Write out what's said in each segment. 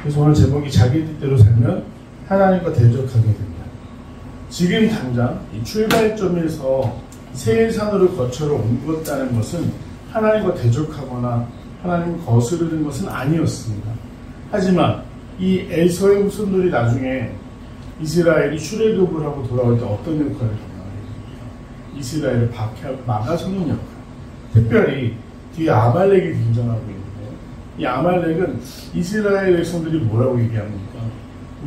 그래서 오늘 제목이 자기 뜻대로 살면 하나님과 대적하게 된다. 지금 당장 이 출발점에서 세일산으로 거쳐서 옮겼다는 것은 하나님과 대적하거나 하나님을 거스르는 것은 아니었습니다. 하지만 이 에서의 후손들이 나중에 이스라엘이 출애굽을 하고 돌아올 때 어떤 역할을 감당하게 됩니까? 이스라엘을 박해하고 막아서는 역할. 특별히 뒤에 아말렉이 등장하고 있는데 이 아말렉은 이스라엘 백성들이 뭐라고 얘기합니까?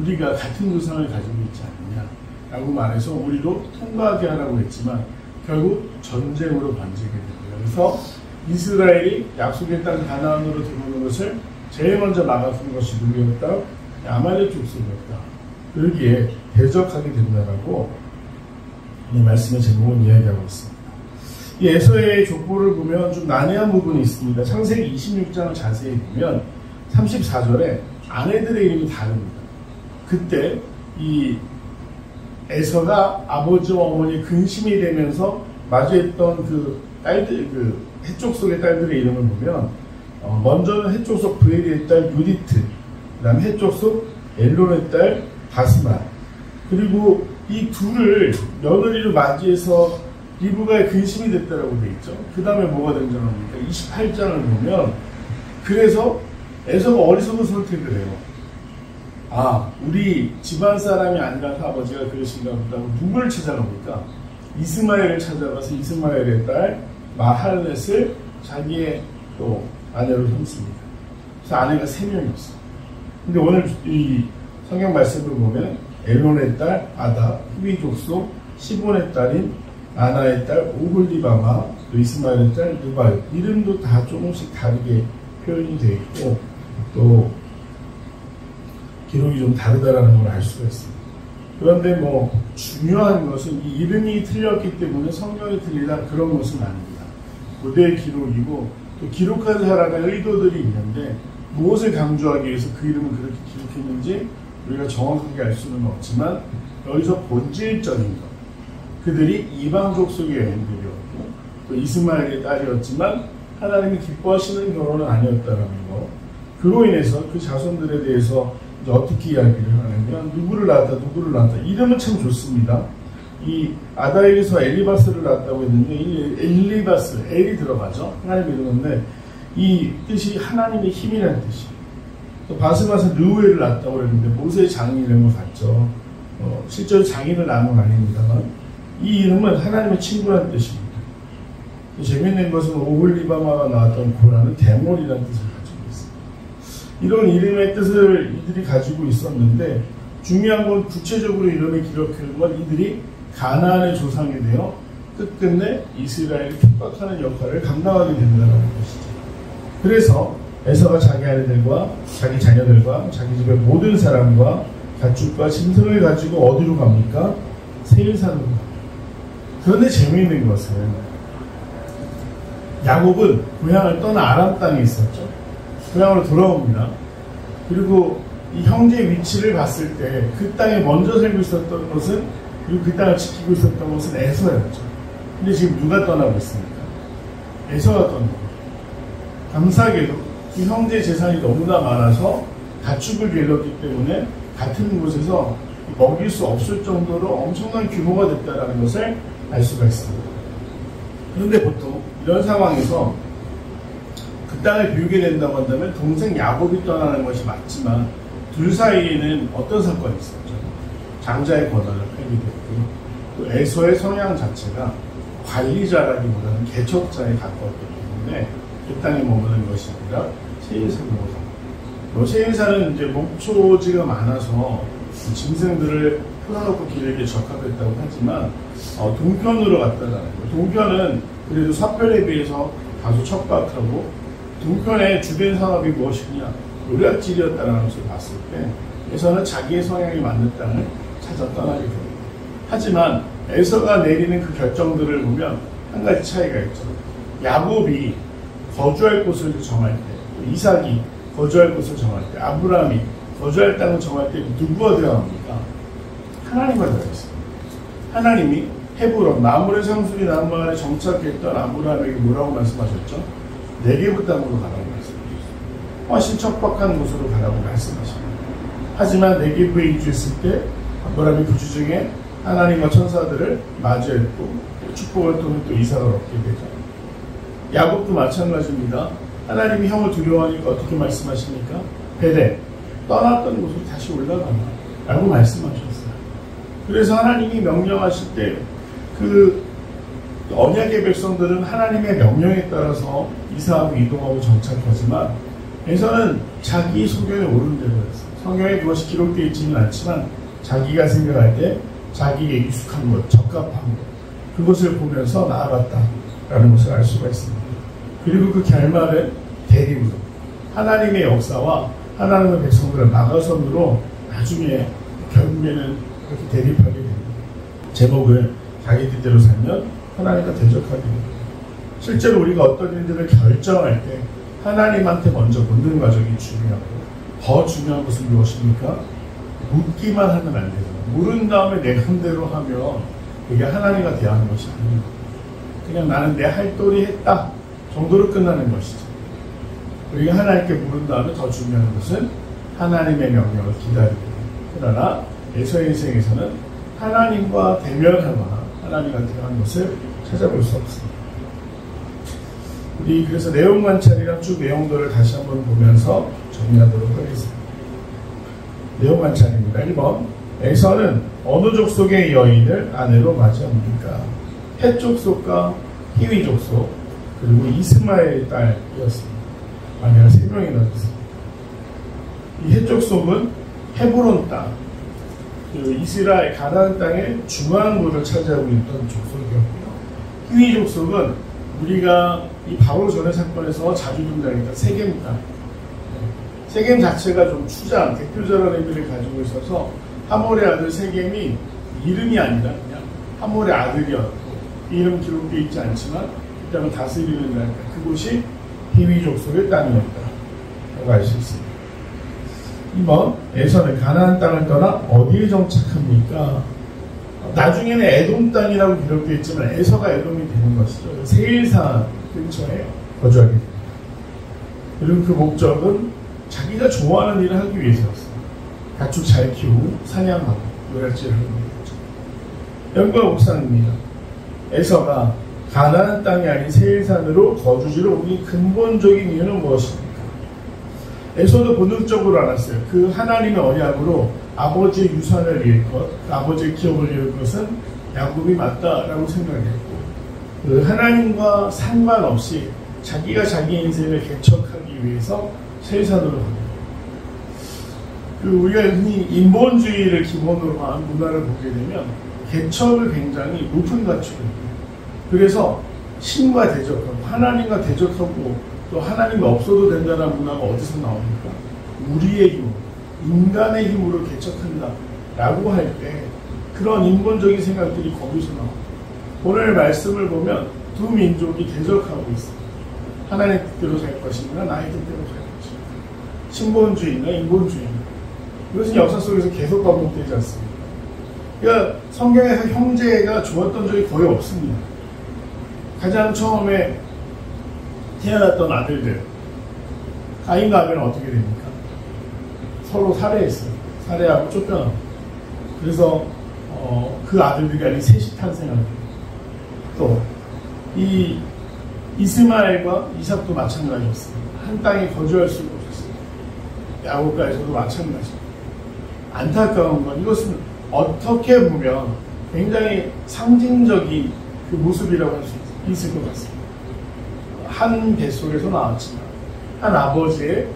우리가 같은 조상을 가지고 있지 않느냐 라고 말해서 우리로 통과하게 하라고 했지만 결국 전쟁으로 번지게 됩니다. 그래서 이스라엘이 약속의 땅 가나안으로 들어오는 것을 제일 먼저 막아선 것이 누구였다? 아말렉 족속이었다. 그러기에 대적하게 된다라고 이 말씀의 제목은 이야기하고 있습니다. 이 에서의 족보를 보면 좀 난해한 부분이 있습니다. 창세기 26장을 자세히 보면 34절에 아내들의 이름이 다릅니다. 그때 이 에서가 아버지와 어머니의 근심이 되면서 마주했던 그 딸들, 그 해쪽 속의 딸들의 이름을 보면 먼저는 해쪽 속 브엘의 딸 유디트, 그 다음에 해쪽 속 엘론의 딸 바스마, 그리고 이 둘을 며느리로 맞이해서 리브가의 근심이 됐다라고 되어 있죠. 그 다음에 뭐가 등장합니까? 28장을 보면 그래서 에서가 어리석은 선택을 해요. 아, 우리 집안 사람이 아니라서 아버지가 그러신가 보다. 누구를 찾아갑니까? 이스마엘을 찾아가서 이스마엘의 딸 마할렛을 자기의 또 아내로 삼습니다. 그래서 아내가 3명이 있어요. 근데 오늘 이 성경 말씀을 보면 엘론의 딸 아다, 후위 족속 시본의 딸인 아나의 딸 오홀리바마, 또 이스마엘의 딸 누발, 이름도 다 조금씩 다르게 표현이 되어 있고 또 기록이 좀 다르다라는 걸 알 수가 있습니다. 그런데 뭐 중요한 것은 이 이름이 틀렸기 때문에 성경이 틀리다 그런 것은 아닙니다. 고대의 기록이고 또 기록한 사람의 의도들이 있는데 무엇을 강조하기 위해서 그 이름을 그렇게 기록했는지 우리가 정확하게 알 수는 없지만 여기서 본질적인 것, 그들이 이방 족속의 여인들이었고 또 이스마엘의 딸이었지만 하나님이 기뻐하시는 결혼은 아니었다는 것, 그로 인해서 그 자손들에 대해서 이제 어떻게 이야기를 하냐면 누구를 낳았다 이름은 참 좋습니다. 이 아다에게서 엘리바스를 낳았다고 했는데 이 엘리바스, 엘이 들어가죠. 하나님 이름인데 이 뜻이 하나님의 힘이라는 뜻이에요. 또 바스마서 르우엘을 낳았다고 했는데 모세의 장인 이름을 갖죠. 실제로 장인을 낳은 건 아닙니다만 이 이름은 하나님의 친구라는 뜻입니다. 재미있는 것은 오홀리바마가 나왔던 고라는 대몰이라는 뜻을 가지고 있습니다. 이런 이름의 뜻을 이들이 가지고 있었는데 중요한 건 구체적으로 이름을 기록하는 건 이들이 가나안의 조상이 되어 끝끝내 이스라엘을 핍박하는 역할을 감당하게 된다는 것이죠. 그래서 에서가 자기 아내들과 자기 자녀들과 자기 집의 모든 사람과 가축과 짐승을 가지고 어디로 갑니까? 세일산으로 갑니다. 그런데 재미있는 것은 야곱은 고향을 떠나 아람 땅에 있었죠. 고향으로 돌아옵니다. 그리고 이 형제의 위치를 봤을 때 그 땅에 먼저 살고 있었던 것은, 그리고 그 땅을 지키고 있었던 것은 에서였죠. 근데 지금 누가 떠나고 있습니까? 에서가 떠나고 있습니다. 감사하게도 이 형제의 재산이 너무나 많아서 가축을 길렀기 때문에 같은 곳에서 먹일 수 없을 정도로 엄청난 규모가 됐다는 것을 알 수가 있습니다. 그런데 보통 이런 상황에서 그 땅을 비우게 된다고 한다면 동생 야곱이 떠나는 것이 맞지만 둘 사이에는 어떤 사건이 있었죠? 장자의 권한을 폐기되고 또 에서의 성향 자체가 관리자라기보다는 개척자에 가까웠기 때문에 그 땅에 머무는 것이 아니라 세일산으로 갑니다. 세일산은 이제 목초지가 많아서 짐승들을 풀어놓고 기르기에 적합했다고 하지만 동편으로 갔다라는 거예요. 동편은 그래도 서편에 비해서 다소 척박하고 동편의 주된 산업이 무엇이냐? 요략질이었다는 것을 봤을 때 에서는 자기의 성향에 맞는 땅을 찾아 떠나게 됩니다. 하지만 에서가 내리는 그 결정들을 보면 한 가지 차이가 있죠. 야곱이 거주할 곳을 정할 때, 이삭이 거주할 곳을 정할 때, 아브라함이 거주할 땅을 정할 때 누구와 대화합니까? 하나님과 대화했습니다. 하나님이 헤브론, 나물의 상수리 남방에 정착했던 아브라함에게 뭐라고 말씀하셨죠? 네게부 땅으로 가라고 말씀하셨어요. 훨씬 척박한 곳으로 가라고 말씀하십니다. 하지만 네게브에 이주했을 때 아브라함이 그 주중에 하나님과 천사들을 맞이했고 축복을 통해 또 이삭을 얻게 되죠. 야곱도 마찬가지입니다. 하나님이 형을 두려워하니까 어떻게 말씀하십니까? 베델, 떠났던 곳으로 다시 올라가라 라고 말씀하셨어요. 그래서 하나님이 명령하실 때 그 언약의 백성들은 하나님의 명령에 따라서 이사하고 이동하고 정착하지만 에서는 자기 소견에 옳은 대로 했어요. 성경에 그것이 기록되어 있지는 않지만 자기가 생각할 때 자기에게 익숙한 것, 적합한 것, 그것을 보면서 나아갔다라는 것을 알 수가 있습니다. 그리고 그 결말은 대립으로 하나님의 역사와 하나님의 백성들을 막아선으로 나중에 결국에는 그렇게 대립하게 됩니다. 제목을 자기 뜻대로 살면 하나님과 대적하게 됩니다. 실제로 우리가 어떤 일들을 결정할 때 하나님한테 먼저 묻는 과정이 중요하고 더 중요한 것은 무엇입니까? 묻기만 하면 안 되잖아요. 물은 다음에 내 맘대로 하면 그게 하나님과 대하는 것이 아닙니다. 그냥 나는 내 할 도리 했다 정도로 끝나는 것이죠. 우리가 하나님께 물은 다음에 더 중요한 것은 하나님의 명령을 기다리고, 그러나 에서의 인생에서는 하나님과 대면하거나 하나님과 대하는 것을 찾아볼 수 없습니다. 우리 그래서 내용 관찰이랑 쭉 내용들을 다시 한번 보면서 정리하도록 하겠습니다. 내용 관찰입니다. 1번, 에서는 어느 족속의 여인을 아내로 맞이합니까? 헷 족속과 히위 족속, 그리고 이스마엘 딸이었습니다. 아내가 3명이나 있습니다. 이 헷 족속은 헤브론 땅, 그 이스라엘 가나안 땅의 중앙부를 차지하고 있던 족속이었고요. 히위 족속은 우리가 이 바로 전의 사건에서 자주 등장했던 세겜 땅, 세겜 자체가 좀 추장, 대표적인 의미를 가지고 있어서 하몰의 아들 세겜이 이름이 아니라 그냥 하몰의 아들이었고, 이름 기록되어 있지 않지만 그 땅을 다스리는 나라, 그곳이 히위 족속의 땅이었다라고 알 수 있습니다. 2번, 에서는 가나안 땅을 떠나 어디에 정착합니까? 나중에는 에돔 땅이라고 기록되어 있지만 에서가 에돔이 되는 것이죠. 세일산 근처에 거주하게 됩니다. 그리고 그 목적은 자기가 좋아하는 일을 하기 위해서였어요. 가축 잘 키우고 사냥하고 노략질을 하는 거죠. 연구와 묵상입니다. 에서가 가나안 땅이 아닌 세일산으로 거주지를 옮긴 근본적인 이유는 무엇입니까? 에서도 본능적으로 알았어요. 그 하나님의 언약으로 아버지의 유산을 이을 것, 그 아버지의 기업을 이을 것은 야곱이 맞다라고 생각했고, 그 하나님과 상관없이 자기가 자기 인생을 개척하기 위해서 세일산으로 갑니다. 그 우리가 흔히 인본주의를 기본으로 한 문화를 보게 되면 개척을 굉장히 높은 가치로 해요. 그래서 신과 대적하고 하나님과 대적하고 또 하나님이 없어도 된다는 문화가 어디서 나옵니까? 우리의 힘으로, 인간의 힘으로 개척한다 라고 할 때 그런 인본적인 생각들이 거기서 나옵니다. 오늘 말씀을 보면 두 민족이 대적하고 있습니다. 하나님 뜻대로 살 것인가 나의 뜻대로 살 것인가, 신본주의인가 인본주의인가. 이것은 역사 속에서 계속 반복되지 않습니다. 그러니까 성경에서 형제가 좋았던 적이 거의 없습니다. 가장 처음에 태어났던 아들들, 가인과 아벨은 어떻게 됩니까? 서로 살해했어요. 살해하고 쫓겨나고. 그래서 그 아들들이 아닌 셋이 탄생합니다. 또 이 이스마엘과 이삭도 마찬가지였습니다. 한 땅에 거주할 수가 없었습니다. 야곱과에서도 마찬가지입니다. 안타까운 건 이것은 어떻게 보면 굉장히 상징적인 그 모습이라고 할 수 있을 것 같습니다. 한 뱃속에서 나왔지만, 한 아버지의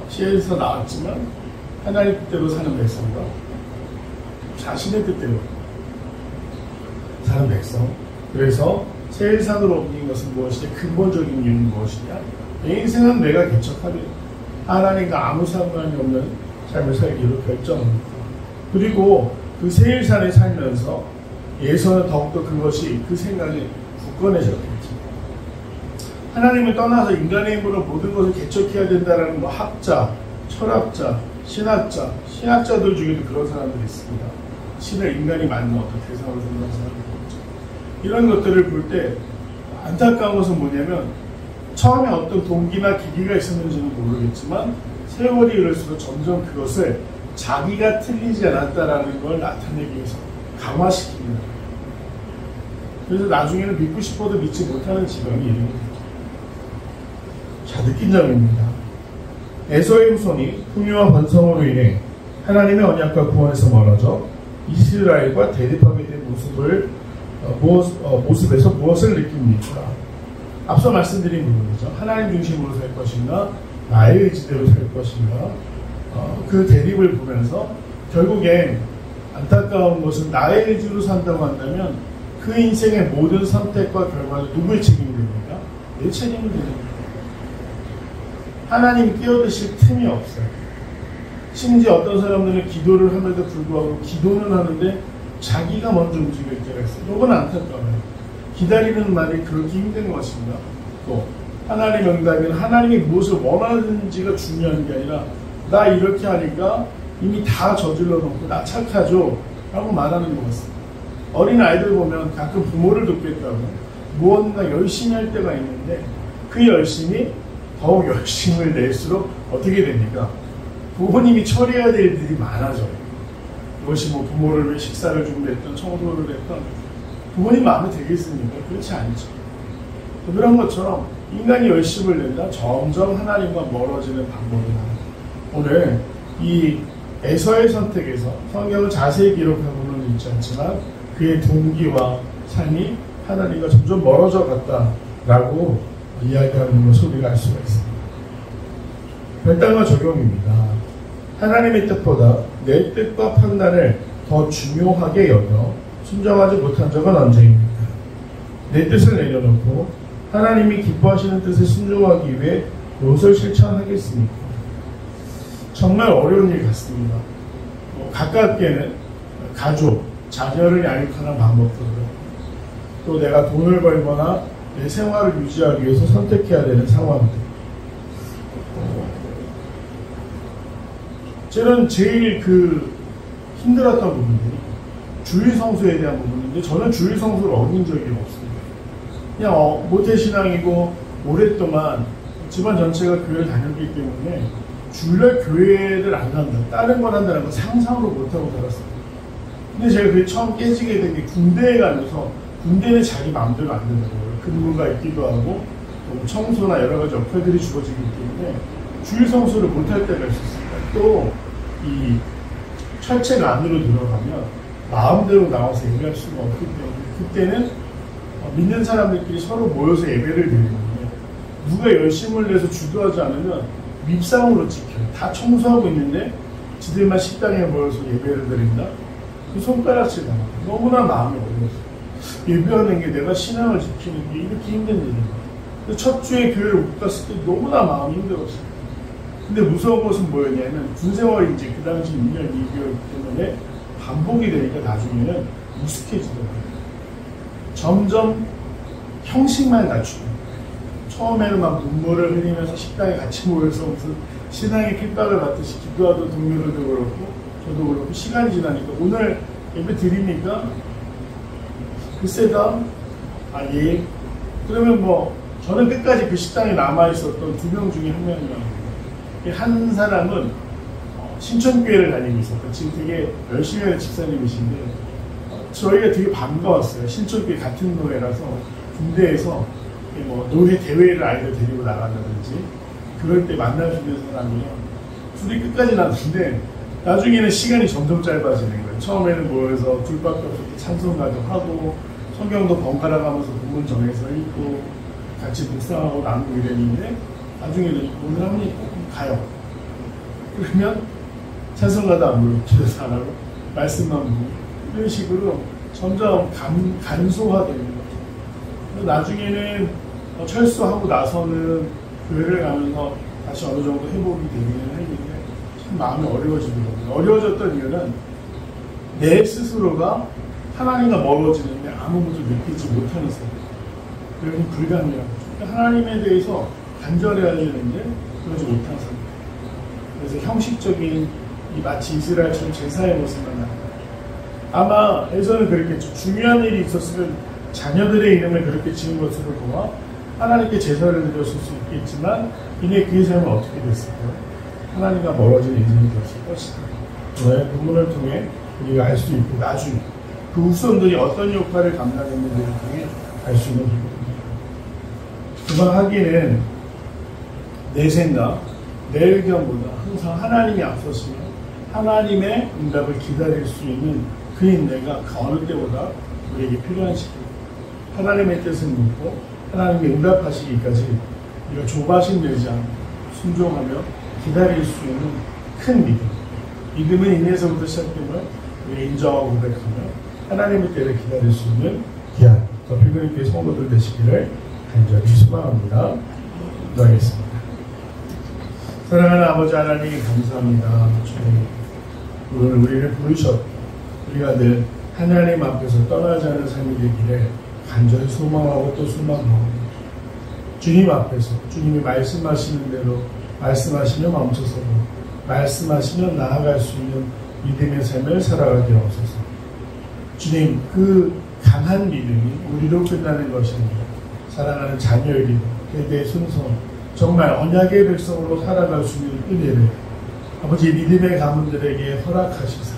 씨에서 나왔지만 하나님 뜻대로 사는 백성과 자신의 뜻대로 사는 백성. 그래서 세일산으로 옮긴 것은 무엇이냐? 근본적인 이유는 무엇이냐? 내 인생은 내가 개척하려 하나님과 아무 상관이 없는 삶을 살기로 결정합니다. 그리고 그 세일산에 살면서 예서는 더욱더 그것이 그 생각이 굳건해졌겠죠. 하나님을 떠나서 인간의 힘으로 모든 것을 개척해야 된다는 뭐 학자, 철학자, 신학자, 신학자들 중에도 그런 사람들이 있습니다. 신을 인간이 만든 어떤 대상으로 생각하는 사람들이 있죠. 이런 것들을 볼 때 안타까운 것은 뭐냐면 처음에 어떤 동기나 계기가 있었는지는 모르겠지만 세월이 흐를수록 점점 그것을 자기가 틀리지 않았다라는 걸 나타내기 위해서 강화시킵니다. 그래서 나중에는 믿고 싶어도 믿지 못하는 지경이 이르게 되죠. 자, 느낀 점입니다. 에서의 후손이 풍요와 번성으로 인해 하나님의 언약과 구원에서 멀어져 이스라엘과 대립하게 된 모습에서 무엇을 느낍니까? 앞서 말씀드린 부분이죠. 하나님 중심으로 살 것인가, 나의 의지대로 살 것인가, 그 대립을 보면서 결국엔 안타까운 것은 나의 의지로 산다고 한다면 그 인생의 모든 선택과 결과는 누구의 책임이 됩니까? 내 책임이 됩니다. 하나님 끼어드실 틈이 없어요. 심지어 어떤 사람들은 기도를 함에도 불구하고 기도는 하는데 자기가 먼저 움직일 때가 있어요. 이건 안타까워요. 기다리는 말이 그렇게 힘든 것인가? 또 하나님의 응답은 하나님이 무엇을 원하는지가 중요한 게 아니라 나 이렇게 하니까 이미 다 저질러 놓고 나 착하죠? 라고 말하는 것 같습니다. 어린 아이들 보면 가끔 부모를 돕겠다고 무언가 열심히 할 때가 있는데 그 열심이 더욱 열심을 낼수록 어떻게 됩니까? 부모님이 처리해야 될 일이 많아져요. 그것이 뭐 부모를 위해 식사를 준비했던 청소를 했던 부모님 마음에 되겠습니까? 그렇지 않죠. 그런 것처럼 인간이 열심을 낸다 점점 하나님과 멀어지는 방법이다. 오늘 이 에서의 선택에서 성경을 자세히 기록하고는 있지 않지만 그의 동기와 삶이 하나님과 점점 멀어져 갔다라고 이야기하는 것을 우리가 알 수가 있습니다. 별단과 적용입니다. 하나님의 뜻보다 내 뜻과 판단을 더 중요하게 여겨 순종하지 못한 적은 언제입니까? 내 뜻을 내려놓고 하나님이 기뻐하시는 뜻에 순종하기 위해 무엇을 실천하겠습니까? 정말 어려운 일 같습니다. 가깝게는 가족, 자녀를 양육하는 방법도 또 내가 돈을 벌거나 내 생활을 유지하기 위해서 선택해야 되는 상황들. 저는 제일 힘들었던 부분들이 주일 성수에 대한 부분인데 저는 주일 성수를 어긴 적이 없습니다. 그냥 모태신앙이고 오랫동안 집안 전체가 교회를 다녔기 때문에 주일날 교회를 안 간다, 다른 걸 한다는 건 상상으로 못하고 살았습니다. 근데 제가 그게 처음 깨지게 된 게 군대에 가면서 군대는 자기 마음대로 안 되더라고요. 근무가 있기도 하고 또 청소나 여러 가지 역할들이 주어지기 때문에 주일 성수를 못할 때가 있었습니다. 또 이 철책 안으로 들어가면 마음대로 나와서 예배할 수가 없기 때문에 그때는 믿는 사람들끼리 서로 모여서 예배를 드리는데 누가 열심을 내서 주도하지 않으면 밉상으로 찍혀요. 다 청소하고 있는데 지들만 식당에 모여서 예배를 드린다? 그 손가락질 당합니다. 너무나 마음이 어려웠어요. 예배하는 게 내가 신앙을 지키는 게 이렇게 힘든 일인가. 첫 주에 교회를 못 갔을 때 너무나 마음이 힘들었어요. 근데 무서운 것은 뭐였냐면 군생활이 이제 그 당시 1년 2개월 때문에 반복이 되니까 나중에는 익숙해지더라고요. 점점 형식만 갖추고 처음에는 막 눈물을 흘리면서 식당에 같이 모여서 무슨 신앙의 핍박을 받듯이 기도하던 동료들도 그렇고 저도 그렇고 시간이 지나니까 오늘 예배 드리니까 글쎄다 예 그러면 뭐 저는 끝까지 그 식당에 남아있었던 2명 중에 한 명이라고 한 사람은 신천교회를 다니고 있었고 지금 되게 열심히 하는 집사님이신데 저희가 되게 반가웠어요. 신천교회 같은 노예라서 군대에서 뭐 노래 대회를 아이들 데리고 나간다든지 그럴 때 만날 수 있는 사람이에요. 둘이 끝까지 나왔는데 나중에는 시간이 점점 짧아지는 거예요. 처음에는 모여서 둘밖에 없을 때 찬송가도 하고 성경도 번갈아 가면서 본문 정해서 읽고 같이 묵상하고 나누고 이랬는데 나중에는 오늘 합니까? 가요. 그러면 찬송가도 안 부르고 기도도 안 하고 말씀만 부르고 이런 식으로 점점 간소화되는 거죠. 나중에는 철수하고 나서는 교회를 가면서 다시 어느 정도 회복이 되기는 하는데 참 마음이 어려워지더라고요. 어려워졌던 이유는 내 스스로가 하나님과 멀어지는데 아무것도 느끼지 못하는 상태. 그래서 불가능한 거죠. 하나님에 대해서 간절해야 되는데 그러지 못한 상태. 그래서 형식적인 이 마치 이스라엘처럼 제사의 모습만 나옵니다. 아마 에서는 그렇겠죠. 중요한 일이 있었으면 자녀들의 이름을 그렇게 지은 것으로 보아 하나님께 제사를 드렸을 수 있겠지만 이내 그의 삶은 어떻게 됐을까요? 하나님과 멀어진 인생이 되었을 것이다. 오늘 본문을 통해 우리가 알 수 있고 나중에 그 후손들이 어떤 역할을 감당했는지를 통해 알 수 있는 부분입니다. 그만 하기는 내 생각, 내 의견보다 항상 하나님이 앞서시며 하나님의 응답을 기다릴 수 있는 그 인내가 그 어느 때보다 우리에게 필요한 시기입니다. 하나님의 뜻을 묻고 하나님이 응답하시기까지 우리가 조바심 내지 않고 순종하며 기다릴 수 있는 큰 믿음. 믿음은 인내에서부터 시작되며 우리가 인정하고 고백하며 하나님의 때를 기다릴 수 있는 귀한 더 필그림교회 성도들 되시기를 간절히 소망합니다. 기도하겠습니다. 사랑하는 아버지 하나님 감사합니다. 주님, 오늘 우리를 부르셨고 우리가 늘 하나님 앞에서 떠나지 않은 삶이 되기를 간절히 소망하고 또 소망하고 주님 앞에서 주님이 말씀하시는 대로 말씀하시며 멈춰서고 말씀하시면 나아갈 수 있는 믿음의 삶을 살아가게 하옵소서. 주님, 그 강한 믿음이 우리로 끝나는 것이 아니라 사랑하는 자녀에게 대대의 순서 정말 언약의 백성으로 살아갈 수 있는 은혜를 아버지 믿음의 가문들에게 허락하시사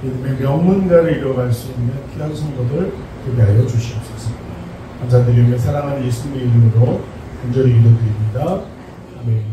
믿음의 명문가를 이뤄갈 수 있는 귀한 성도들 되게 하여 주시옵소서. 감사드리며 사랑하는 예수님의 이름으로 간절히 기도드립니다. 아멘.